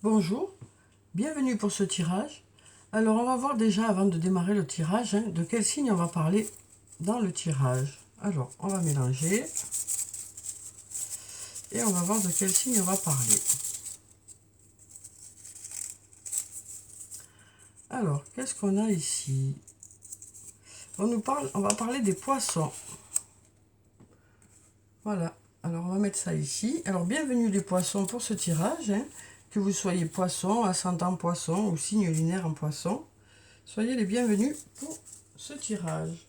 Bonjour, bienvenue pour ce tirage. Alors on va voir déjà avant de démarrer le tirage, de quel signe on va parler dans le tirage. Alors on va mélanger et on va voir de quel signe on va parler. Alors qu'est-ce qu'on a ici? On va parler des poissons. Voilà, alors on va mettre ça ici. Alors bienvenue les poissons pour ce tirage, que vous soyez poisson, ascendant poisson ou signe lunaire en poisson. Soyez les bienvenus pour ce tirage.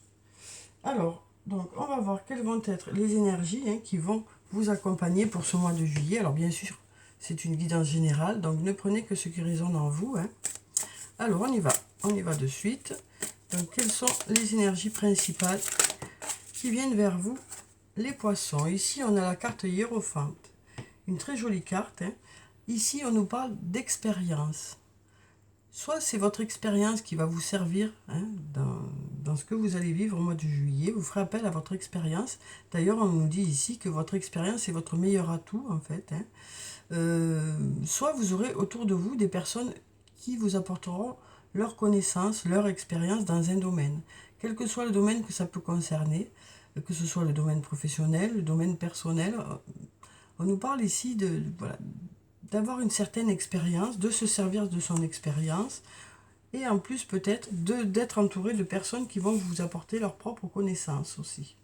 Alors, donc on va voir quelles vont être les énergies qui vont vous accompagner pour ce mois de juillet. Alors bien sûr, c'est une guidance générale, donc ne prenez que ce qui résonne en vous. Alors on y va de suite. Donc quelles sont les énergies principales qui viennent vers vous, les poissons? Ici on a la carte Hiérophante, une très jolie carte. Ici on nous parle d'expérience. Soit c'est votre expérience qui va vous servir dans ce que vous allez vivre au mois de juillet. Vous ferez appel à votre expérience. D'ailleurs, on nous dit ici que votre expérience est votre meilleur atout, en fait. Soit vous aurez autour de vous des personnes qui vous apporteront leur connaissance, leur expérience dans un domaine. Quel que soit le domaine que ça peut concerner, que ce soit le domaine professionnel, le domaine personnel. On nous parle ici voilà, d'avoir une certaine expérience, de se servir de son expérience, et en plus peut-être d'être entouré de personnes qui vont vous apporter leurs propres connaissances aussi.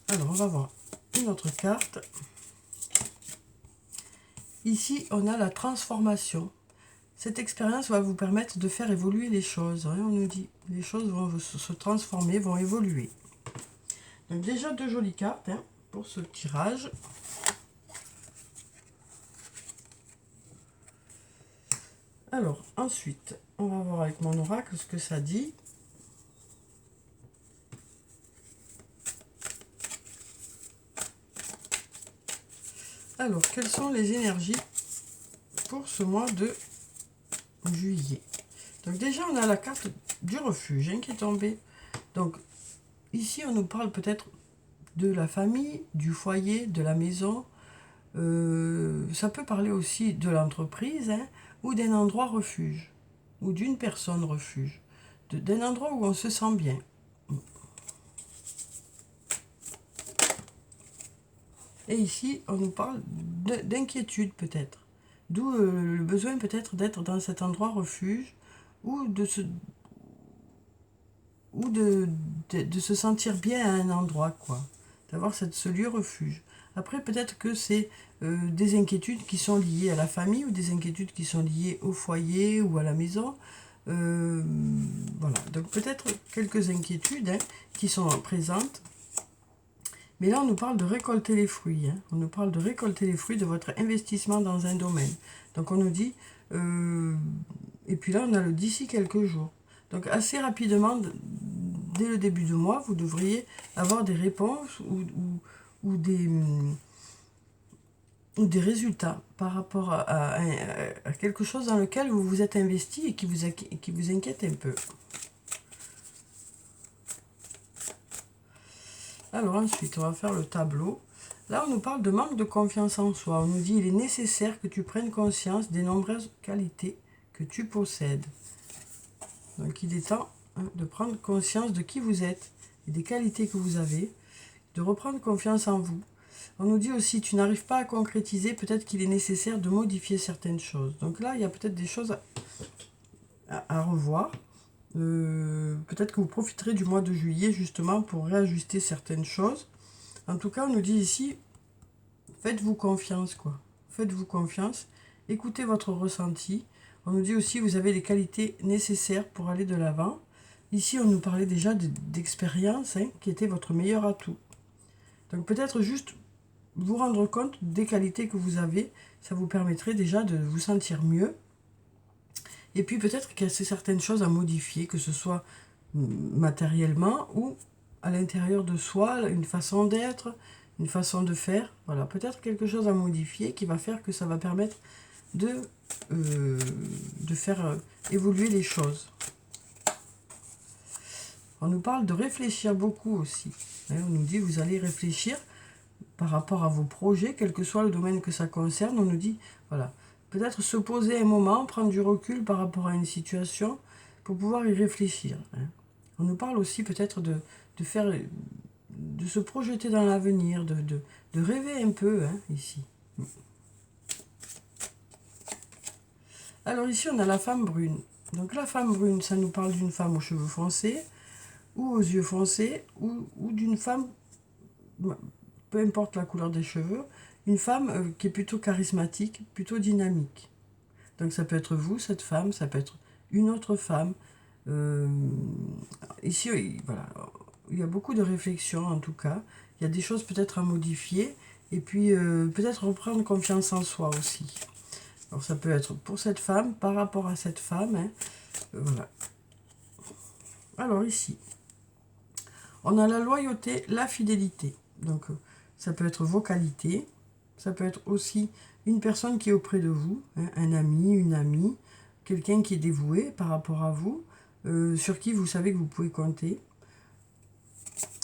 Alors on va voir une autre carte. Ici on a la transformation. Cette expérience va vous permettre de faire évoluer les choses. On nous dit les choses vont se transformer, vont évoluer. Donc déjà deux jolies cartes pour ce tirage. Alors, ensuite, on va voir avec mon oracle ce que ça dit. Alors, quelles sont les énergies pour ce mois de juillet? Donc déjà, on a la carte du refuge qui est tombée. Donc, ici, on nous parle peut-être de la famille, du foyer, de la maison. Ça peut parler aussi de l'entreprise ou d'un endroit refuge, ou d'une personne refuge, d'un endroit où on se sent bien. Et ici, on nous parle d'inquiétude peut-être, d'où le besoin peut-être d'être dans cet endroit refuge, ou de se sentir bien à un endroit, quoi, d'avoir ce lieu refuge. Après, peut-être que c'est des inquiétudes qui sont liées à la famille ou des inquiétudes qui sont liées au foyer ou à la maison. Voilà, donc peut-être quelques inquiétudes qui sont présentes. Mais là, on nous parle de récolter les fruits. On nous parle de récolter les fruits de votre investissement dans un domaine. Donc on nous dit, et puis là, on a le d'ici quelques jours. Donc assez rapidement, dès le début du mois, vous devriez avoir des réponses ou des résultats par rapport à quelque chose dans lequel vous vous êtes investi et qui vous inquiète un peu. Alors ensuite, on va faire le tableau. Là, on nous parle de manque de confiance en soi. On nous dit il est nécessaire que tu prennes conscience des nombreuses qualités que tu possèdes. Donc il est temps de prendre conscience de qui vous êtes et des qualités que vous avez, de reprendre confiance en vous. On nous dit aussi, tu n'arrives pas à concrétiser, peut-être qu'il est nécessaire de modifier certaines choses. Donc là, il y a peut-être des choses à revoir. Peut-être que vous profiterez du mois de juillet justement pour réajuster certaines choses. En tout cas, on nous dit ici, faites-vous confiance, quoi. Faites-vous confiance, écoutez votre ressenti. On nous dit aussi, vous avez les qualités nécessaires pour aller de l'avant. Ici, on nous parlait déjà d'expérience, qui était votre meilleur atout. Donc peut-être juste vous rendre compte des qualités que vous avez, ça vous permettrait déjà de vous sentir mieux. Et puis peut-être qu'il y a certaines choses à modifier, que ce soit matériellement ou à l'intérieur de soi, une façon d'être, une façon de faire. Voilà, peut-être quelque chose à modifier qui va faire que ça va permettre de faire évoluer les choses. On nous parle de réfléchir beaucoup aussi. On nous dit vous allez réfléchir par rapport à vos projets, quel que soit le domaine que ça concerne. On nous dit, voilà, peut-être se poser un moment, prendre du recul par rapport à une situation pour pouvoir y réfléchir. Hein. On nous parle aussi peut-être de se projeter dans l'avenir, de rêver un peu, hein, ici. Alors ici, on a la femme brune. Donc la femme brune, ça nous parle d'une femme aux cheveux foncés, ou aux yeux foncés, ou d'une femme, peu importe la couleur des cheveux, une femme qui est plutôt charismatique, plutôt dynamique. Donc ça peut être vous, cette femme, ça peut être une autre femme. Ici, voilà, il y a beaucoup de réflexions en tout cas. Il y a des choses peut-être à modifier, et puis peut-être reprendre confiance en soi aussi. Alors ça peut être pour cette femme, par rapport à cette femme. Hein, voilà. Alors ici, on a la loyauté, la fidélité. Donc ça peut être vos qualités. Ça peut être aussi une personne qui est auprès de vous. Hein, un ami, une amie. Quelqu'un qui est dévoué par rapport à vous. Sur qui vous savez que vous pouvez compter.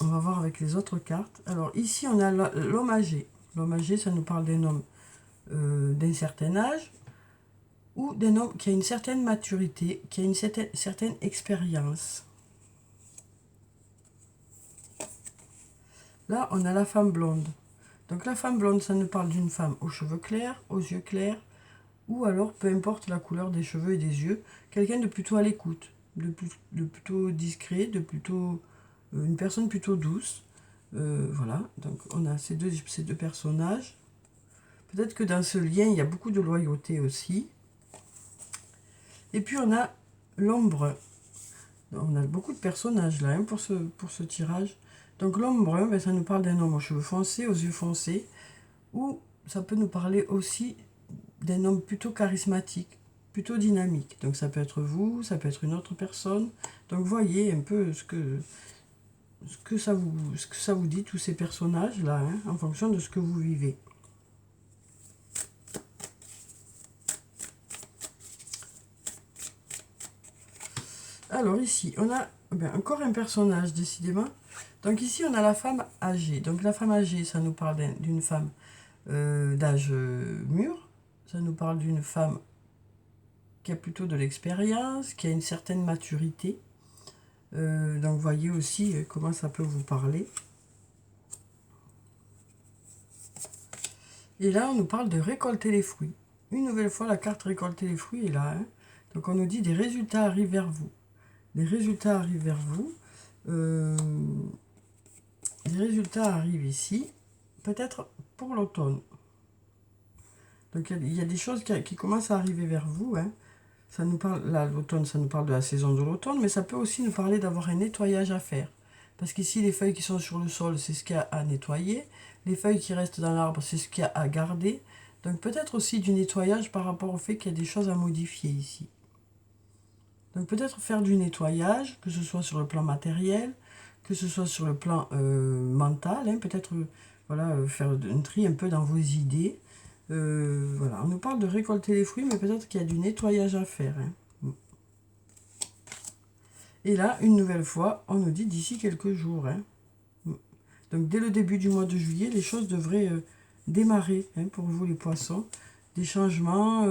On va voir avec les autres cartes. Alors ici, on a l'homme âgé. L'homme âgé, ça nous parle d'un homme d'un certain âge, ou d'un homme qui a une certaine maturité, qui a une certaine expérience. Là, on a la femme blonde. Donc la femme blonde, ça nous parle d'une femme aux cheveux clairs, aux yeux clairs, ou alors, peu importe la couleur des cheveux et des yeux, quelqu'un de plutôt à l'écoute, de plutôt discret, de plutôt une personne plutôt douce. Voilà, donc on a ces deux personnages. Peut-être que dans ce lien, il y a beaucoup de loyauté aussi. Et puis on a l'homme. On a beaucoup de personnages là hein, pour ce tirage. Donc l'homme brun, ben, ça nous parle d'un homme aux cheveux foncés, aux yeux foncés. Ou ça peut nous parler aussi d'un homme plutôt charismatique, plutôt dynamique. Donc ça peut être vous, ça peut être une autre personne. Donc voyez un peu ce que ça vous dit, tous ces personnages-là, hein, en fonction de ce que vous vivez. Alors ici, on a encore un personnage, décidément. Donc ici, on a la femme âgée. Donc la femme âgée, ça nous parle d'une femme d'âge mûr. Ça nous parle d'une femme qui a plutôt de l'expérience, qui a une certaine maturité. Donc voyez aussi comment ça peut vous parler. Et là, on nous parle de récolter les fruits. Une nouvelle fois, la carte récolter les fruits est là. Hein. Donc on nous dit des résultats arrivent vers vous. Les résultats arrivent vers vous. Les résultats arrivent ici, peut-être pour l'automne. Donc il y a des choses qui commencent à arriver vers vous. Hein. Ça nous parle, là, l'automne, ça nous parle de la saison de l'automne, mais ça peut aussi nous parler d'avoir un nettoyage à faire. Parce qu'ici, les feuilles qui sont sur le sol, c'est ce qu'il y a à nettoyer. Les feuilles qui restent dans l'arbre, c'est ce qu'il y a à garder. Donc peut-être aussi du nettoyage par rapport au fait qu'il y a des choses à modifier ici. Donc peut-être faire du nettoyage, que ce soit sur le plan matériel, que ce soit sur le plan mental, hein, peut-être voilà, faire un tri un peu dans vos idées. Voilà, on nous parle de récolter les fruits, mais peut-être qu'il y a du nettoyage à faire. Hein. Et là, une nouvelle fois, on nous dit d'ici quelques jours. Hein. Donc dès le début du mois de juillet, les choses devraient démarrer hein, pour vous les poissons. Des changements,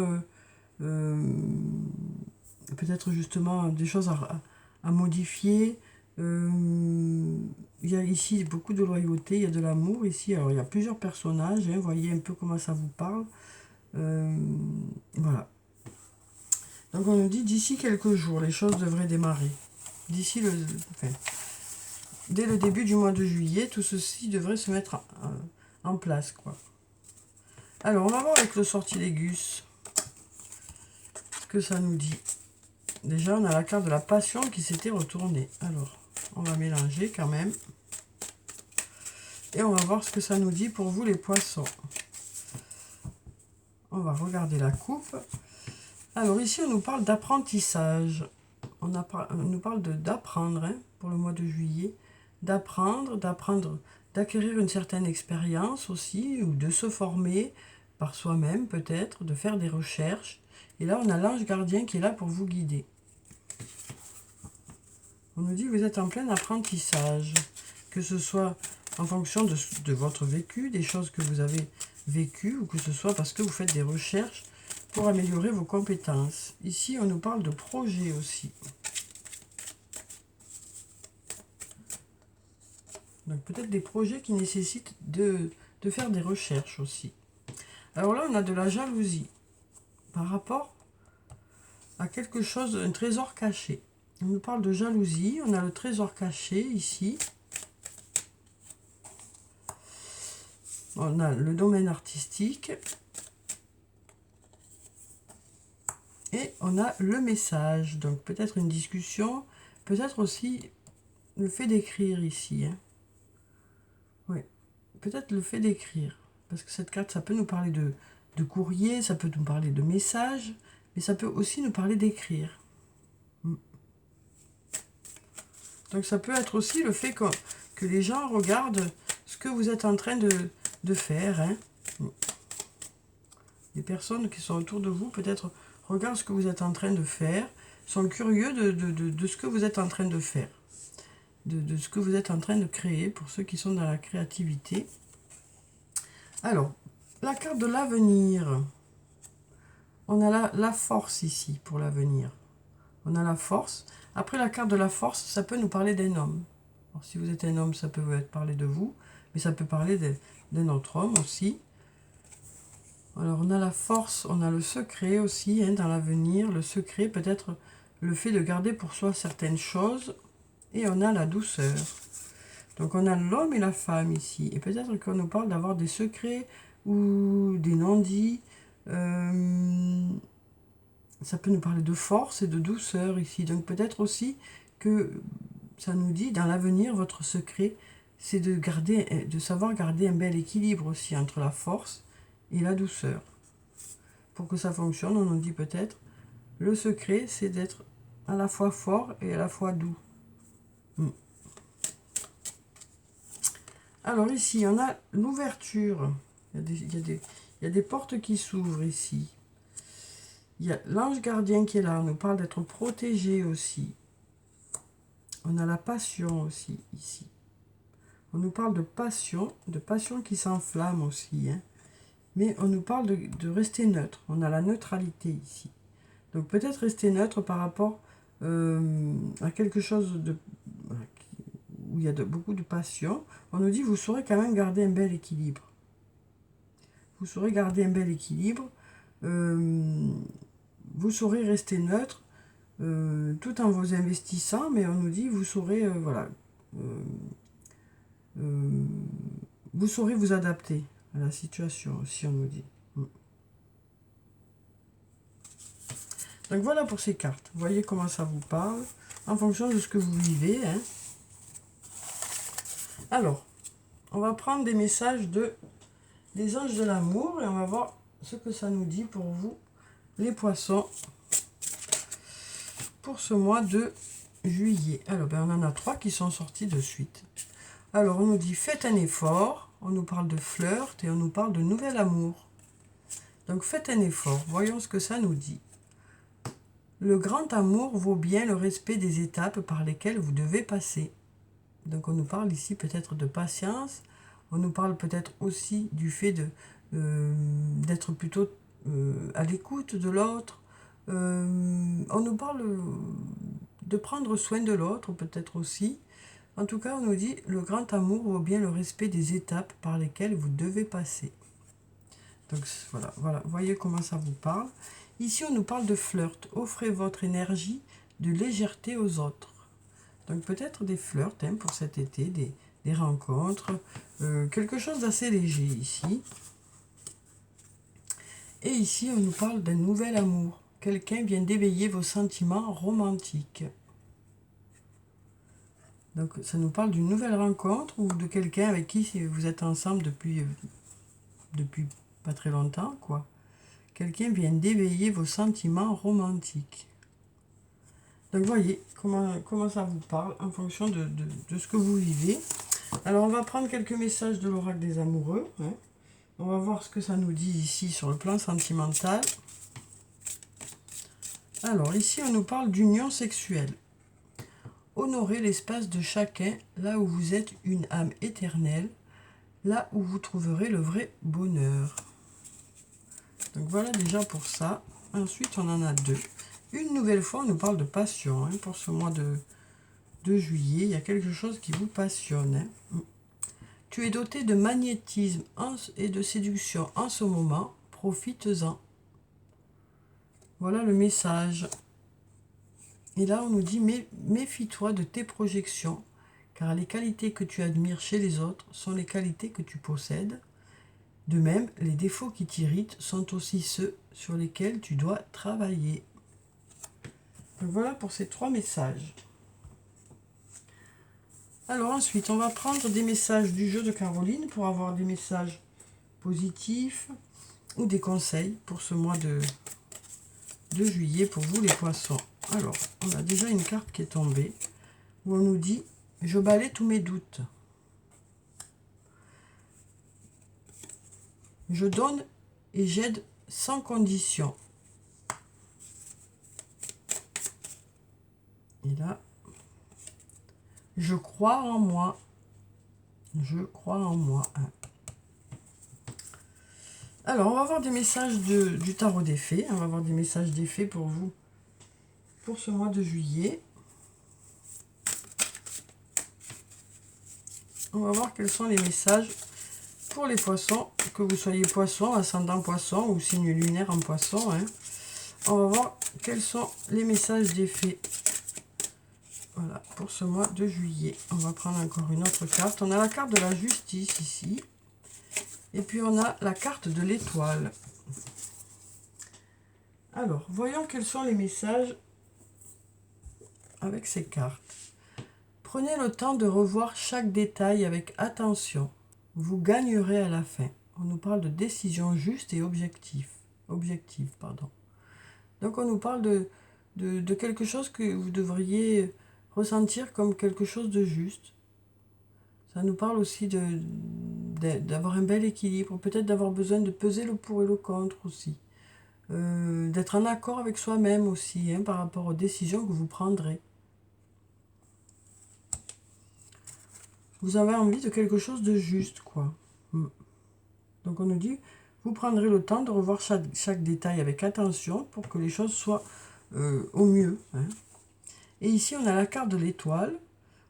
peut-être justement des choses à modifier. Il y a ici beaucoup de loyauté, il y a de l'amour ici. Alors il y a plusieurs personnages, hein, voyez un peu comment ça vous parle. Voilà. Donc on nous dit d'ici quelques jours, les choses devraient démarrer. D'ici dès le début du mois de juillet, tout ceci devrait se mettre en place, quoi. Alors on va voir avec le sortilègus ce que ça nous dit. Déjà on a la carte de la passion qui s'était retournée. Alors on va mélanger quand même. Et on va voir ce que ça nous dit pour vous les poissons. On va regarder la coupe. Alors ici on nous parle d'apprentissage. On nous parle d'apprendre hein, pour le mois de juillet. D'apprendre, d'acquérir une certaine expérience aussi, ou de se former par soi-même peut-être, de faire des recherches. Et là on a l'ange gardien qui est là pour vous guider. On nous dit que vous êtes en plein apprentissage, que ce soit en fonction de votre vécu, des choses que vous avez vécues, ou que ce soit parce que vous faites des recherches pour améliorer vos compétences. Ici, on nous parle de projet aussi. Donc peut-être des projets qui nécessitent de faire des recherches aussi. Alors là, on a de la jalousie par rapport à quelque chose, un trésor caché. On nous parle de jalousie, on a le trésor caché ici. On a le domaine artistique. Et on a le message. Donc peut-être une discussion, peut-être aussi le fait d'écrire ici. Hein. Oui, peut-être le fait d'écrire. Parce que cette carte, ça peut nous parler de courrier, ça peut nous parler de message, mais ça peut aussi nous parler d'écrire. Donc ça peut être aussi le fait que les gens regardent ce que vous êtes en train de faire. Hein. Les personnes qui sont autour de vous, peut-être, regardent ce que vous êtes en train de faire, sont curieux de ce que vous êtes en train de faire, de ce que vous êtes en train de créer, pour ceux qui sont dans la créativité. Alors, la carte de l'avenir. On a la force ici, pour l'avenir. On a la force. Après, la carte de la force, ça peut nous parler d'un homme. Alors, si vous êtes un homme, ça peut parler de vous, mais ça peut parler d'un autre homme aussi. Alors, on a la force, on a le secret aussi, hein, dans l'avenir. Le secret, peut-être le fait de garder pour soi certaines choses. Et on a la douceur. Donc, on a l'homme et la femme ici. Et peut-être qu'on nous parle d'avoir des secrets ou des non-dits. Ça peut nous parler de force et de douceur ici. Donc, peut-être aussi que ça nous dit, dans l'avenir, votre secret, c'est de savoir garder un bel équilibre aussi entre la force et la douceur. Pour que ça fonctionne, on nous dit peut-être, le secret, c'est d'être à la fois fort et à la fois doux. Alors ici, on a l'ouverture. Il y a des portes qui s'ouvrent ici. Il y a l'ange gardien qui est là. On nous parle d'être protégé aussi. On a la passion aussi ici. On nous parle de passion qui s'enflamme aussi. Hein. Mais on nous parle de rester neutre. On a la neutralité ici. Donc peut-être rester neutre par rapport à quelque chose où il y a beaucoup de passion. On nous dit, vous saurez quand même garder un bel équilibre. Vous saurez garder un bel équilibre. Vous saurez rester neutre tout en vous investissant, mais on nous dit, vous saurez, voilà, vous saurez vous adapter à la situation aussi, on nous dit. Donc voilà pour ces cartes. Vous voyez comment ça vous parle, en fonction de ce que vous vivez. Hein. Alors, on va prendre des messages des anges de l'amour et on va voir ce que ça nous dit pour vous, les poissons, pour ce mois de juillet. Alors, ben, on en a 3 qui sont sortis de suite. Alors, on nous dit, faites un effort. On nous parle de flirt et on nous parle de nouvel amour. Donc, faites un effort. Voyons ce que ça nous dit. Le grand amour vaut bien le respect des étapes par lesquelles vous devez passer. Donc, on nous parle ici peut-être de patience. On nous parle peut-être aussi du fait d'être plutôt à l'écoute de l'autre. On nous parle de prendre soin de l'autre, peut-être aussi. En tout cas, on nous dit, le grand amour vaut bien le respect des étapes par lesquelles vous devez passer. Donc voilà, voyez comment ça vous parle. Ici, on nous parle de flirt. Offrez votre énergie de légèreté aux autres. Donc peut-être des flirts hein, pour cet été, des rencontres, quelque chose d'assez léger ici. Et ici, on nous parle d'un nouvel amour. Quelqu'un vient d'éveiller vos sentiments romantiques. Donc ça nous parle d'une nouvelle rencontre ou de quelqu'un avec qui vous êtes ensemble depuis pas très longtemps, quoi. Quelqu'un vient d'éveiller vos sentiments romantiques. Donc voyez comment ça vous parle en fonction de ce que vous vivez. Alors on va prendre quelques messages de l'oracle des amoureux. Hein. On va voir ce que ça nous dit ici sur le plan sentimental. Alors ici on nous parle d'union sexuelle. Honorez l'espace de chacun, là où vous êtes une âme éternelle, là où vous trouverez le vrai bonheur. Donc voilà déjà pour ça. Ensuite, on en a deux. Une nouvelle fois, on nous parle de passion. Hein, pour ce mois de juillet, il y a quelque chose qui vous passionne. Hein. Tu es doté de magnétisme et de séduction en ce moment. Profites-en. Voilà le message. Et là, on nous dit, méfie-toi de tes projections, car les qualités que tu admires chez les autres sont les qualités que tu possèdes. De même, les défauts qui t'irritent sont aussi ceux sur lesquels tu dois travailler. Donc voilà pour ces 3 messages. Alors ensuite, on va prendre des messages du jeu de Caroline pour avoir des messages positifs ou des conseils pour ce mois de juillet pour vous les poissons. Alors, on a déjà une carte qui est tombée où on nous dit « Je balaie tous mes doutes. Je donne et j'aide sans condition. » Et là, « Je crois en moi. Je crois en moi. » Alors, on va voir des messages du tarot des fées. On va voir des messages des fées pour vous pour ce mois de juillet. On va voir quels sont les messages pour les poissons, que vous soyez poisson, ascendant poisson ou signe lunaire en poisson. Hein. On va voir quels sont les messages des fées. Voilà, pour ce mois de juillet. On va prendre encore une autre carte. On a la carte de la justice ici. Et puis on a la carte de l'étoile. Alors, voyons quels sont les messages avec ces cartes. Prenez le temps de revoir chaque détail avec attention. Vous gagnerez à la fin. On nous parle de décision juste et objective. Donc on nous parle de quelque chose que vous devriez ressentir comme quelque chose de juste. Ça nous parle aussi d'avoir un bel équilibre, peut-être d'avoir besoin de peser le pour et le contre aussi. D'être en accord avec soi-même aussi, hein, par rapport aux décisions que vous prendrez. Vous avez envie de quelque chose de juste, quoi. Donc on nous dit, vous prendrez le temps de revoir chaque détail avec attention pour que les choses soient au mieux. Hein. Et ici, on a la carte de l'étoile.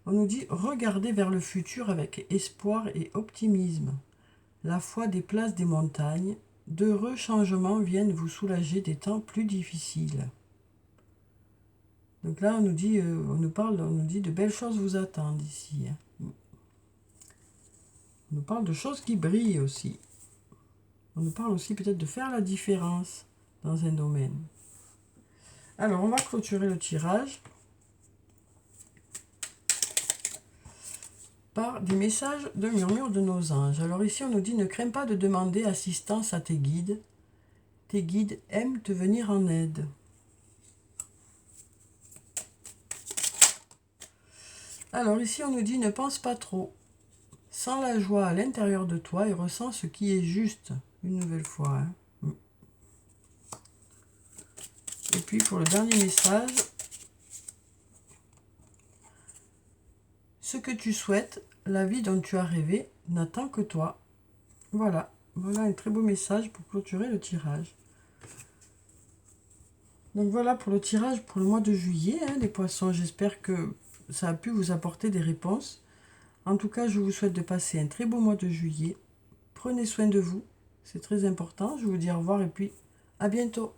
On nous dit, regardez vers le futur avec espoir et optimisme. La foi déplace des montagnes. D'heureux changements viennent vous soulager des temps plus difficiles. Donc là, on nous dit, on nous dit de belles choses vous attendent ici. Hein. On nous parle de choses qui brillent aussi. On nous parle aussi peut-être de faire la différence dans un domaine. Alors, on va clôturer le tirage par des messages de murmure de nos anges. Alors ici, on nous dit, ne crains pas de demander assistance à tes guides. Tes guides aiment te venir en aide. Alors ici, on nous dit, ne pense pas trop. Sens la joie à l'intérieur de toi et ressens ce qui est juste. Une nouvelle fois. Hein. Et puis pour le dernier message, ce que tu souhaites, la vie dont tu as rêvé, n'attend que toi. Voilà, voilà un très beau message pour clôturer le tirage. Donc voilà pour le tirage pour le mois de juillet, hein, les poissons. J'espère que ça a pu vous apporter des réponses. En tout cas, je vous souhaite de passer un très beau mois de juillet. Prenez soin de vous, c'est très important. Je vous dis au revoir et puis à bientôt.